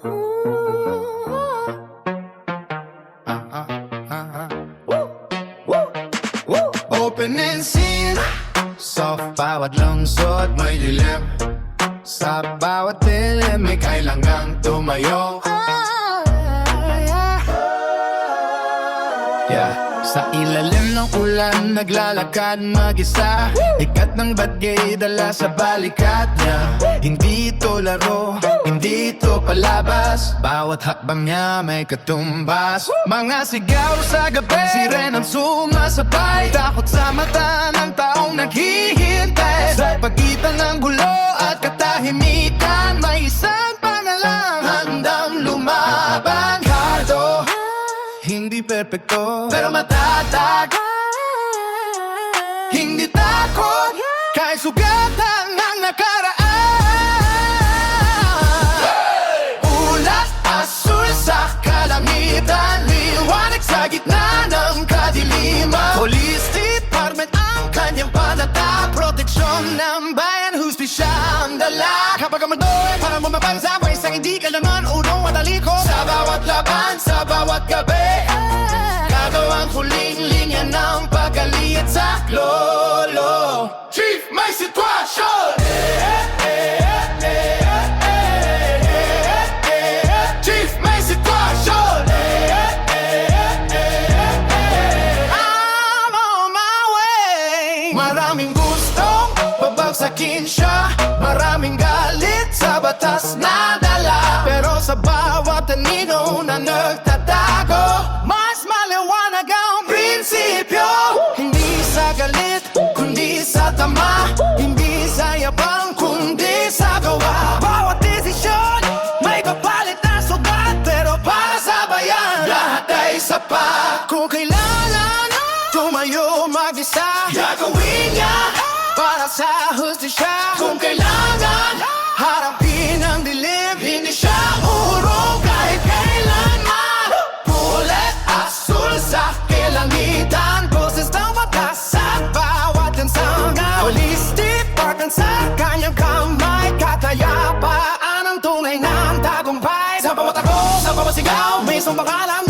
Open and scene, soft bawat lungsod may dilim. Sa bawat dilim may kailangang tumayo. Sa ilalim ng ulan naglalakad mag-isa. Ikat ng bagyay dala sa balikat niya. Hindi ito laro, hindi ito palabas. Bawat hakbang niya may katumbas. Mga sigaw sa gabi, sirenang sumasabay. Takot sa mata ng taong naghihintay. Sa pagitan ng gulo at katahimikan, may isang pangalang handang lumaban. Cardo, hindi perpekto, pero matatag. Hindi takot, kahit sugatan ng nakaraan. Ulat asul sa kalangitan, liwanag sa gitna ng kadiliman. Police Department ang kanyang panata, proteksyon ng bayan, hustisya ang dala. Kapag ang mandoy, parang bumabansa, may isang hindi ka naman uno at aliko. Sa bawat laban, sa bawat gabi, ang huling linya ng pag-aliit sa klolo. Chief, may sitwasyon! Chief, may sitwasyon! I'm on my way. Maraming gustong babagsakin siya, maraming galit sa batas na dala. Pero sa bawat anino na nagtatago, mas maliwanag ang prinsipyo. Hindi sa galit, kundi sa tama. Hindi sa yabang, kundi sa gawa. Bawat desisyon, may kapalit na sugat. Pero para sa bayan, lahat ay sapat. Kung kailangan tumayo mag-isa, gagawin niya para sa hustisya. Kung kailangan harapin ang dilim, hindi siya urong kahit kailanman. Pulet asul sa kilangitan, boses ng batas at bawat lansanggaw. Police Department sa kanyang kamay, katayapaan ang tunay ng tagumpay. Sa bawat ako, sa bawat sigaw, may isang pangalan.